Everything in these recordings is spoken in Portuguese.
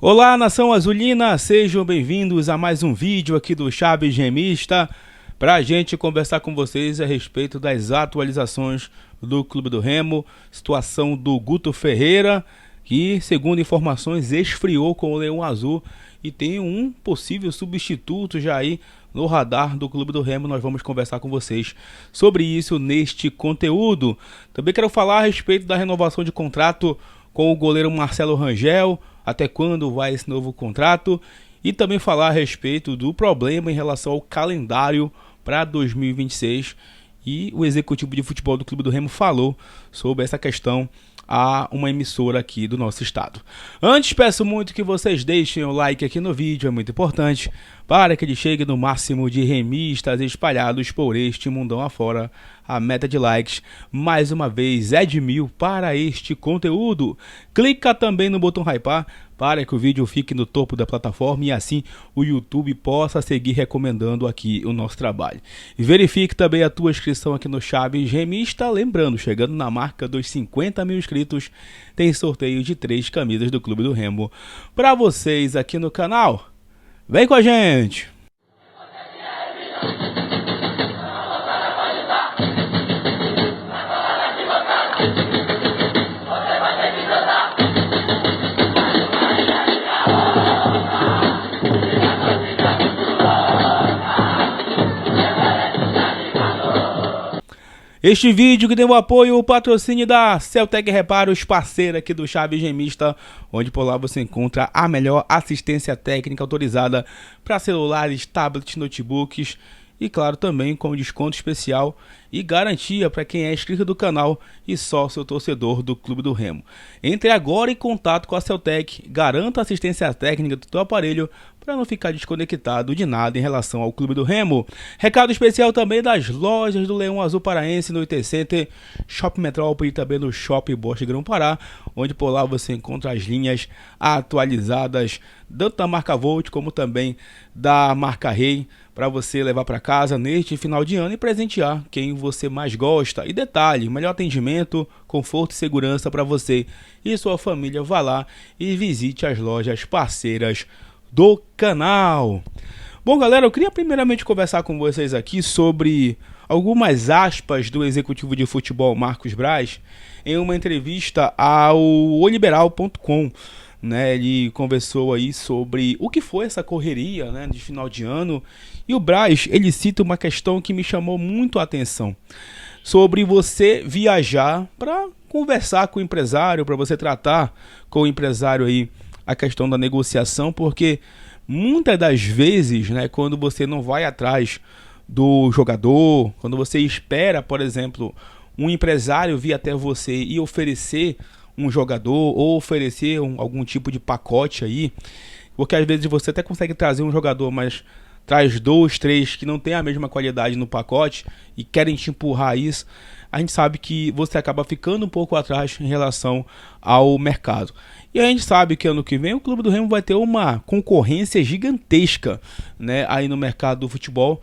Olá, nação azulina, sejam bem-vindos a mais um vídeo aqui do Chaves Remista para a gente conversar com vocês a respeito das atualizações do Clube do Remo, situação do Guto Ferreira, que, segundo informações, esfriou com o Leão Azul e tem um possível substituto já aí no radar do Clube do Remo. Nós vamos conversar com vocês sobre isso neste conteúdo. Também quero falar a respeito da renovação de contrato com o goleiro Marcelo Rangel, até quando vai esse novo contrato, e também falar a respeito do problema em relação ao calendário para 2026, e o executivo de futebol do Clube do Remo falou sobre essa questão a uma emissora aqui do nosso estado. Antes, peço muito que vocês deixem o like aqui no vídeo, é muito importante, para que ele chegue no máximo de remistas espalhados por este mundão afora. A meta de likes, mais uma vez, é de 1000 para este conteúdo. Clica também no botão hypar para que o vídeo fique no topo da plataforma e assim o YouTube possa seguir recomendando aqui o nosso trabalho. E verifique também a tua inscrição aqui no Chaves Remista. Lembrando, chegando na marca dos 50 mil inscritos, tem sorteio de 3 camisas do Clube do Remo para vocês aqui no canal. Vem com a gente! Este vídeo que tem o apoio, o patrocínio da Celtec Reparos, parceira aqui do Chaves Remista, onde por lá você encontra a melhor assistência técnica autorizada para celulares, tablets, notebooks e claro também com desconto especial e garantia para quem é inscrito do canal e sócio torcedor do Clube do Remo. Entre agora em contato com a Celtec, garanta a assistência técnica do teu aparelho para não ficar desconectado de nada em relação ao Clube do Remo. Recado especial também das lojas do Leão Azul Paraense no IT Center, Shopping Metrópole e também no Shopping Bosque Grão-Pará, onde por lá você encontra as linhas atualizadas tanto da marca Volt como também da marca Rei, para você levar para casa neste final de ano e presentear quem você mais gosta. E detalhe, melhor atendimento, conforto e segurança para você e sua família. Vá lá e visite as lojas parceiras do canal. Bom, galera, eu queria primeiramente conversar com vocês aqui sobre algumas aspas do executivo de futebol Marcos Braz em uma entrevista ao oliberal.com. Ele conversou aí sobre o que foi essa correria, de final de ano, e o Braz, ele cita uma questão que me chamou muito a atenção, sobre você viajar para conversar com o empresário, para você tratar com o empresário aí a questão da negociação, porque muitas das vezes, quando você não vai atrás do jogador, quando você espera, por exemplo, um empresário vir até você e oferecer um jogador ou oferecer algum tipo de pacote aí, porque às vezes você até consegue trazer um jogador, mas traz 2, 3 que não tem a mesma qualidade no pacote e querem te empurrar isso, a gente sabe que você acaba ficando um pouco atrás em relação ao mercado. E a gente sabe que ano que vem o Clube do Remo vai ter uma concorrência gigantesca, aí no mercado do futebol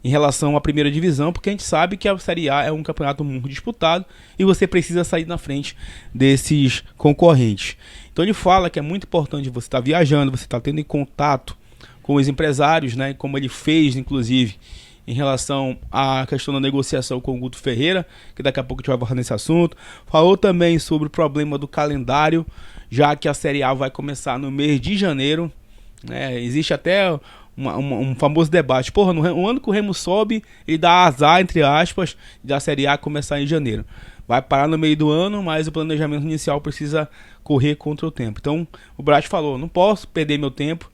em relação à primeira divisão, porque a gente sabe que a Série A é um campeonato muito disputado e você precisa sair na frente desses concorrentes. Então ele fala que é muito importante você estar viajando, você estar tendo em contato com os empresários, como ele fez inclusive em relação à questão da negociação com o Guto Ferreira, que daqui a pouco a gente vai falar nesse assunto. Falou também sobre o problema do calendário, já que a Série A vai começar no mês de janeiro. Existe até um famoso debate. No ano que o Remo sobe, ele dá azar, entre aspas, da Série A começar em janeiro. Vai parar no meio do ano, mas o planejamento inicial precisa correr contra o tempo. Então, o Braz falou, não posso perder meu tempo,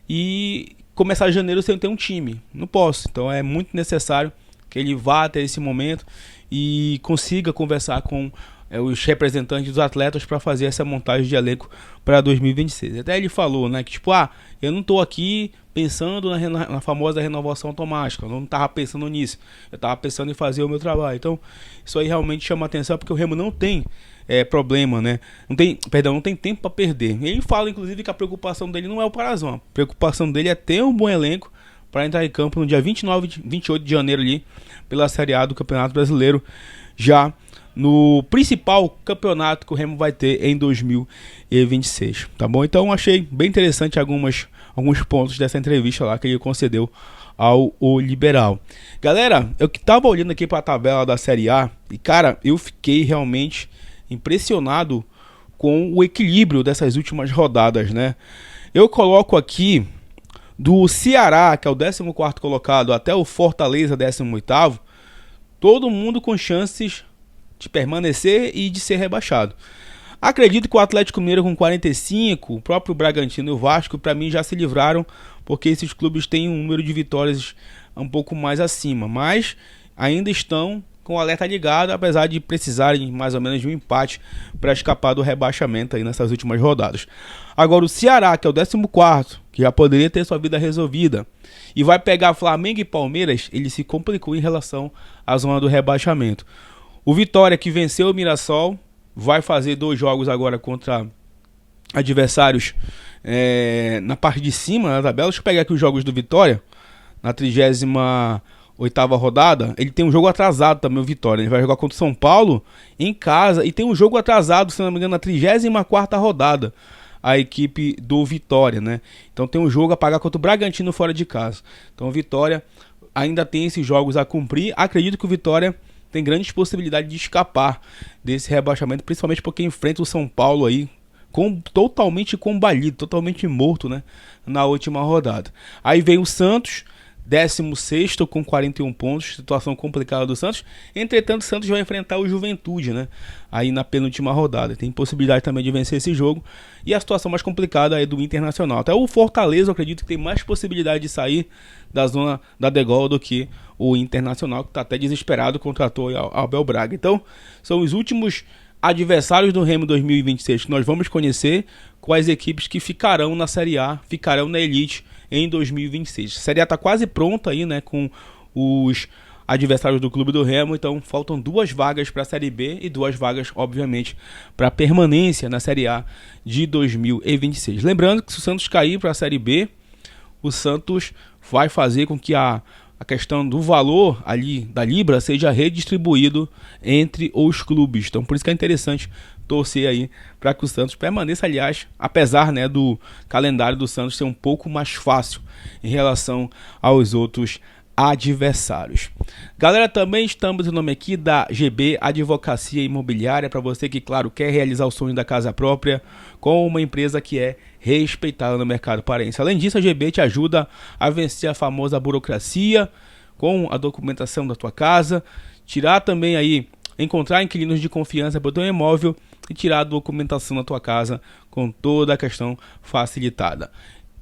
e começar em janeiro sem ter um time. Não posso. Então, é muito necessário que ele vá até esse momento e consiga conversar com os representantes dos atletas para fazer essa montagem de elenco para 2026. Até ele falou, que eu não estou aqui pensando na famosa renovação automática, eu não estava pensando nisso, eu estava pensando em fazer o meu trabalho. Então isso aí realmente chama atenção, porque o Remo não tem problema, não tem tempo para perder. Ele fala inclusive que a preocupação dele não é o Parazão, a preocupação dele é ter um bom elenco para entrar em campo no dia 29, 28 de janeiro ali, pela Série A do Campeonato Brasileiro, já no principal campeonato que o Remo vai ter em 2026, tá bom? Então achei bem interessante alguns pontos dessa entrevista lá que ele concedeu ao O Liberal. Galera, eu que tava olhando aqui para a tabela da Série A e, cara, eu fiquei realmente impressionado com o equilíbrio dessas últimas rodadas, né? Eu coloco aqui do Ceará, que é o 14º colocado, até o Fortaleza, 18º, todo mundo com chances de permanecer e de ser rebaixado. Acredito que o Atlético Mineiro com 45, o próprio Bragantino e o Vasco, para mim já se livraram, porque esses clubes têm um número de vitórias um pouco mais acima, mas ainda estão com o alerta ligado, apesar de precisarem mais ou menos de um empate para escapar do rebaixamento aí nessas últimas rodadas. Agora o Ceará, que é o 14º, que já poderia ter sua vida resolvida, e vai pegar Flamengo e Palmeiras, ele se complicou em relação à zona do rebaixamento. O Vitória, que venceu o Mirassol, vai fazer 2 jogos agora contra adversários na parte de cima da tabela. Deixa eu pegar aqui os jogos do Vitória. Na 38ª rodada, ele tem um jogo atrasado também, o Vitória. Ele vai jogar contra o São Paulo em casa e tem um jogo atrasado, se não me engano, na 34ª rodada, a equipe do Vitória, né? Então tem um jogo a pagar contra o Bragantino fora de casa. Então o Vitória ainda tem esses jogos a cumprir. Acredito que o Vitória tem grandes possibilidades de escapar desse rebaixamento, principalmente porque enfrenta o São Paulo aí totalmente combalido, totalmente morto, né, na última rodada. Aí vem o Santos, 16º com 41 pontos, situação complicada do Santos. Entretanto, o Santos vai enfrentar o Juventude, né, aí na penúltima rodada. Tem possibilidade também de vencer esse jogo. E a situação mais complicada é do Internacional. Até o Fortaleza, eu acredito que tem mais possibilidade de sair da zona da degola do que o Internacional, que está até desesperado, contratou o Abel Braga. Então, são os últimos adversários do Remo 2026 que nós vamos conhecer, com as equipes que ficarão na Série A, ficarão na Elite em 2026. A Série A está quase pronta aí, né, com os adversários do Clube do Remo, então faltam 2 vagas para a Série B e 2 vagas, obviamente, para permanência na Série A de 2026. Lembrando que se o Santos cair para a Série B, o Santos vai fazer com que a questão do valor ali da Libra seja redistribuído entre os clubes. Então por isso que é interessante torcer aí para que o Santos permaneça, aliás, apesar, né, do calendário do Santos ser um pouco mais fácil em relação aos outros adversários. Galera, também estamos em nome aqui da GB Advocacia Imobiliária, para você que, claro, quer realizar o sonho da casa própria com uma empresa que é respeitada no mercado paraense. Além disso, a GB te ajuda a vencer a famosa burocracia com a documentação da tua casa, tirar também aí, encontrar inquilinos de confiança para o teu imóvel e tirar a documentação da tua casa com toda a questão facilitada.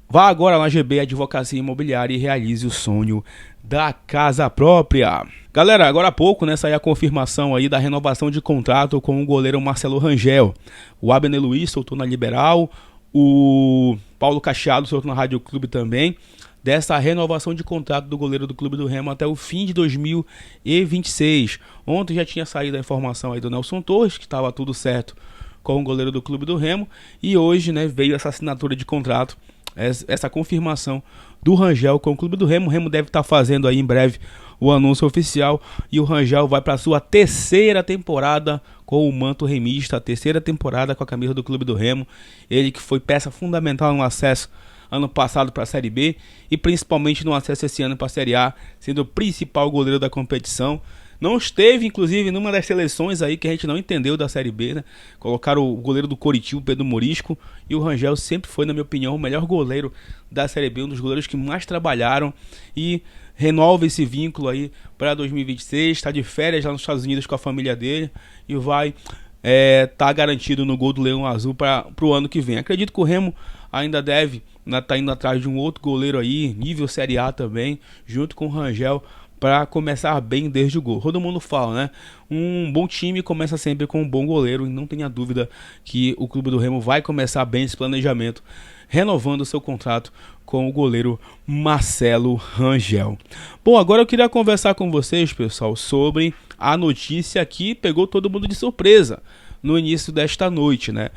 Vá agora na GB Advocacia Imobiliária e realize o sonho da casa própria. Galera, agora há pouco, né, saiu a confirmação aí da renovação de contrato com o goleiro Marcelo Rangel. O Abner Luiz soltou na Liberal, o Paulo Cacheado soltou na Rádio Clube também, dessa renovação de contrato do goleiro do Clube do Remo até o fim de 2026. Ontem já tinha saído a informação aí do Nelson Torres, que estava tudo certo com o goleiro do Clube do Remo, e hoje, né, veio essa assinatura de contrato, essa confirmação do Rangel com o Clube do Remo. O Remo deve estar fazendo aí em breve o anúncio oficial, e o Rangel vai para a sua 3ª temporada com o manto remista, a 3ª temporada com a camisa do Clube do Remo. Ele que foi peça fundamental no acesso ano passado para a Série B e principalmente no acesso esse ano para a Série A, sendo o principal goleiro da competição. Não esteve, inclusive, numa das seleções aí que a gente não entendeu da Série B, né? Colocaram o goleiro do Coritiba, Pedro Morisco, e o Rangel sempre foi, na minha opinião, o melhor goleiro da Série B, um dos goleiros que mais trabalharam, e renova esse vínculo aí para 2026, está de férias lá nos Estados Unidos com a família dele e vai tá garantido no gol do Leão Azul para o ano que vem. Acredito que o Remo ainda deve tá indo atrás de um outro goleiro aí, nível Série A também, junto com o Rangel, para começar bem desde o gol. Todo mundo fala, né? Um bom time começa sempre com um bom goleiro, e não tenha dúvida que o Clube do Remo vai começar bem esse planejamento, renovando seu contrato com o goleiro Marcelo Rangel. Bom, agora eu queria conversar com vocês, pessoal, sobre a notícia que pegou todo mundo de surpresa no início desta noite, né?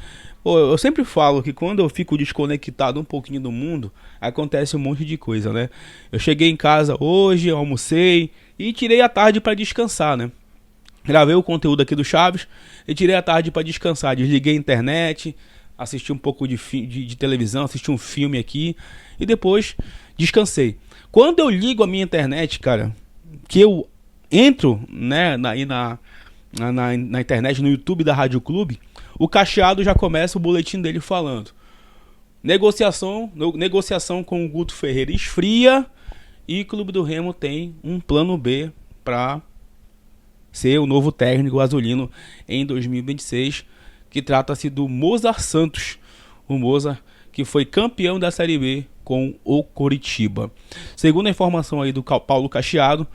Eu sempre falo que quando eu fico desconectado um pouquinho do mundo, acontece um monte de coisa, né? Eu cheguei em casa hoje, almocei e tirei a tarde para descansar, né? Gravei o conteúdo aqui do Chaves e tirei a tarde para descansar. Desliguei a internet, assisti um pouco de televisão, assisti um filme aqui e depois descansei. Quando eu ligo a minha internet, cara, que eu entro, né, na internet, no YouTube da Rádio Clube, o Cacheado já começa o boletim dele falando: negociação com o Guto Ferreira esfria e o Clube do Remo tem um plano B para ser o novo técnico azulino em 2026, que trata-se do Mozart Santos, o Mozart que foi campeão da Série B com o Coritiba. Segundo a informação aí do Paulo Cacheado,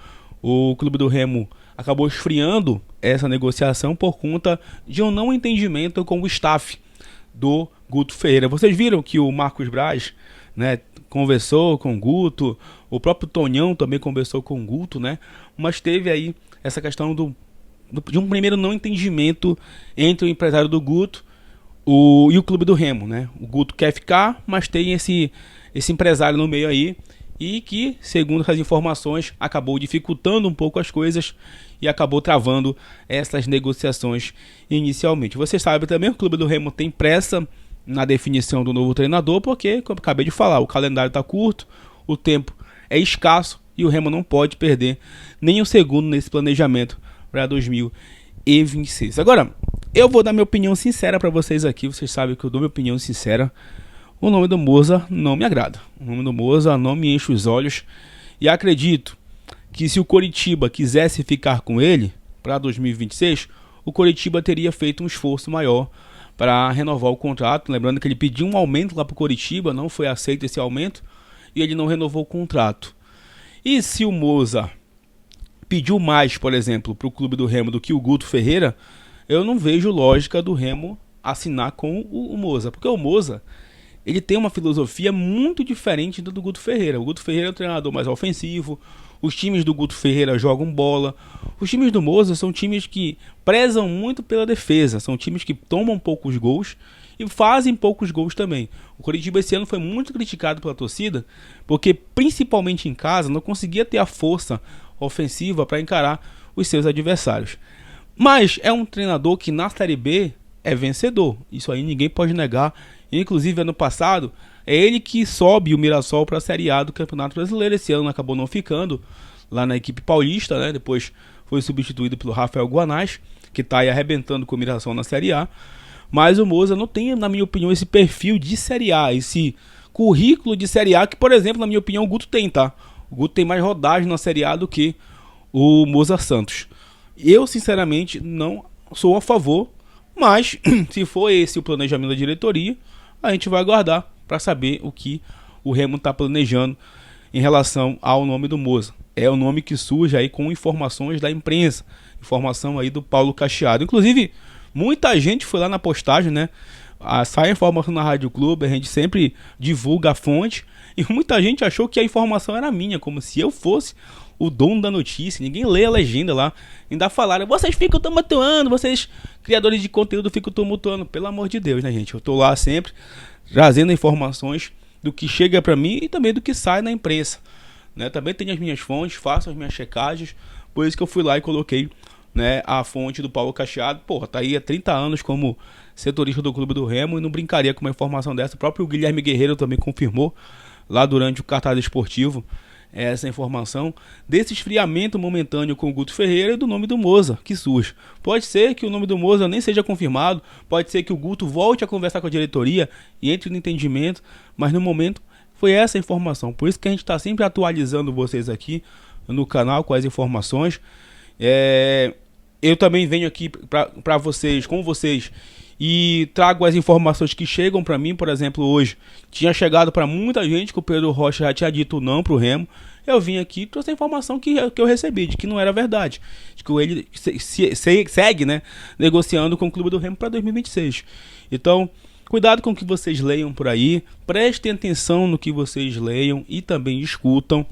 o Clube do Remo acabou esfriando essa negociação por conta de um não entendimento com o staff do Guto Ferreira. Vocês viram que o Marcos Braz, né, conversou com o Guto, o próprio Tonhão também conversou com o Guto, né, mas teve aí essa questão de um primeiro não entendimento entre o empresário do Guto e o Clube do Remo, né? O Guto quer ficar, mas tem esse empresário no meio aí e que, segundo as informações, acabou dificultando um pouco as coisas e acabou travando essas negociações inicialmente. Você sabe também, o Clube do Remo tem pressa na definição do novo treinador, porque, como eu acabei de falar, o calendário está curto, o tempo é escasso e o Remo não pode perder nem um segundo nesse planejamento para 2026. Agora, eu vou dar minha opinião sincera para vocês aqui. Vocês sabem que eu dou minha opinião sincera. O nome do Mozart não me agrada. O nome do Mozart não me enche os olhos. E acredito que se o Coritiba quisesse ficar com ele para 2026, o Coritiba teria feito um esforço maior para renovar o contrato. Lembrando que ele pediu um aumento lá para o Coritiba, não foi aceito esse aumento e ele não renovou o contrato. E se o Mozart pediu mais, por exemplo, para o Clube do Remo do que o Guto Ferreira, eu não vejo lógica do Remo assinar com o Mozart, porque o Mozart, ele tem uma filosofia muito diferente do Guto Ferreira. O Guto Ferreira é um treinador mais ofensivo, os times do Guto Ferreira jogam bola, os times do Mozart são times que prezam muito pela defesa, são times que tomam poucos gols e fazem poucos gols também. O Coritiba esse ano foi muito criticado pela torcida, porque principalmente em casa não conseguia ter a força ofensiva para encarar os seus adversários. Mas é um treinador que na Série B é vencedor, isso aí ninguém pode negar. Inclusive ano passado é ele que sobe o Mirassol para a Série A do Campeonato Brasileiro. Esse ano acabou não ficando lá na equipe paulista, né? Depois foi substituído pelo Rafael Guanais, que está aí arrebentando com o Mirassol na Série A. Mas o Mozart não tem, na minha opinião, esse perfil de Série A, esse currículo de Série A que, por exemplo, na minha opinião, o Guto tem, tá? O Guto tem mais rodagem na Série A do que o Mozart Santos. Eu, sinceramente, não sou a favor, mas se for esse o planejamento da diretoria, a gente vai aguardar para saber o que o Remo está planejando em relação ao nome do Mozart. É o nome que surge aí com informações da imprensa, informação aí do Paulo Cacheado. Inclusive, muita gente foi lá na postagem, né? Sai a informação na Rádio Clube, a gente sempre divulga a fonte, e muita gente achou que a informação era minha, como se eu fosse o dono da notícia. Ninguém lê a legenda lá. Ainda falaram: vocês ficam tumultuando, vocês criadores de conteúdo ficam tumultuando. Pelo amor de Deus, né, gente? Eu tô lá sempre trazendo informações do que chega para mim e também do que sai na imprensa, né? Também tenho as minhas fontes, faço as minhas checagens. Por isso que eu fui lá e coloquei, né, a fonte do Paulo Cacheado. Porra, tá aí há 30 anos como setorista do Clube do Remo e não brincaria com uma informação dessa. O próprio Guilherme Guerreiro também confirmou lá durante o cartaz esportivo essa informação desse esfriamento momentâneo com o Guto Ferreira e do nome do Mozart que surge. Pode ser que o nome do Mozart nem seja confirmado, pode ser que o Guto volte a conversar com a diretoria e entre no entendimento, mas no momento foi essa a informação. Por isso que a gente está sempre atualizando vocês aqui no canal com as informações. Eu também venho aqui para vocês, com vocês, e trago as informações que chegam para mim. Por exemplo, hoje tinha chegado para muita gente que o Pedro Rocha já tinha dito não para o Remo. Eu vim aqui e trouxe a informação que eu recebi, de que não era verdade, de que ele segue, né, negociando com o Clube do Remo para 2026. Então, cuidado com o que vocês leiam por aí, prestem atenção no que vocês leiam e também escutam,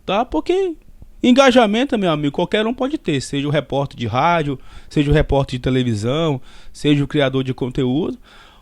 tá? Porque engajamento, meu amigo, qualquer um pode ter, seja o repórter de rádio, seja o repórter de televisão, seja o criador de conteúdo.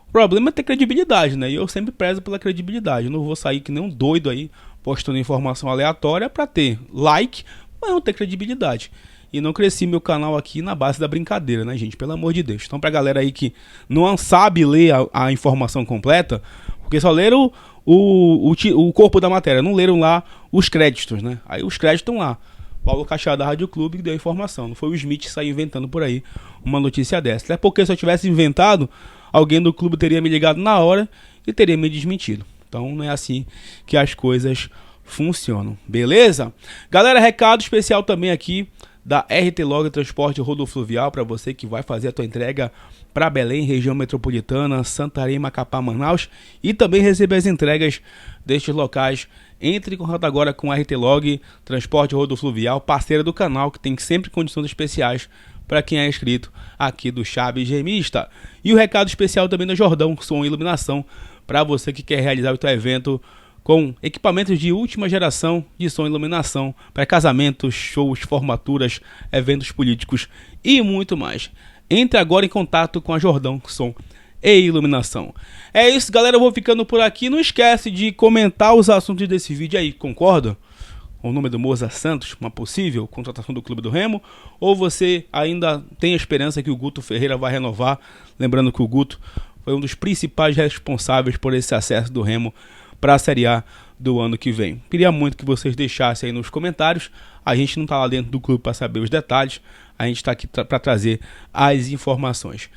O problema é ter credibilidade, né? E eu sempre prezo pela credibilidade. Eu não vou sair que nem um doido aí postando informação aleatória para ter like, mas não ter credibilidade. e não cresci meu canal aqui na base da brincadeira, né, gente? Pelo amor de Deus. Então, pra galera aí que não sabe ler a informação completa, porque só leram o corpo da matéria, não leram lá os créditos, né? Aí os créditos estão lá. Paulo Cachá da Rádio Clube que deu a informação. Não foi o Smith que saiu inventando por aí uma notícia dessa. Até porque se eu tivesse inventado, alguém do clube teria me ligado na hora e teria me desmentido. Então não é assim que as coisas funcionam, beleza? Galera, recado especial também aqui da RT Log Transporte Rodofluvial para você que vai fazer a tua entrega para Belém, região metropolitana, Santarém, Macapá, Manaus e também receber as entregas destes locais. Entre em contato agora com a RT Log Transporte Rodofluvial, parceira do canal, que tem sempre condições especiais para quem é inscrito aqui do Chaves Gemista. E o recado especial também da Jordão Som e Iluminação, para você que quer realizar o seu evento com equipamentos de última geração de som e iluminação para casamentos, shows, formaturas, eventos políticos e muito mais. Entre agora em contato com a Jordão Som e Iluminação. É isso, galera, eu vou ficando por aqui. Não esquece de comentar os assuntos desse vídeo aí, concorda? O nome do Moza Santos, uma possível contratação do Clube do Remo, ou você ainda tem a esperança que o Guto Ferreira vai renovar? Lembrando que o Guto foi um dos principais responsáveis por esse acesso do Remo para a Série A do ano que vem. Queria muito que vocês deixassem aí nos comentários. A gente não está lá dentro do clube para saber os detalhes, a gente está aqui para trazer as informações.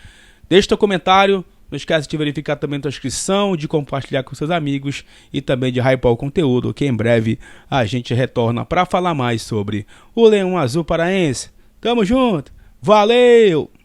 Deixe seu comentário, não esquece de verificar também a tua inscrição, de compartilhar com seus amigos e também de hypar o conteúdo, que em breve a gente retorna para falar mais sobre o Leão Azul Paraense. Tamo junto, valeu!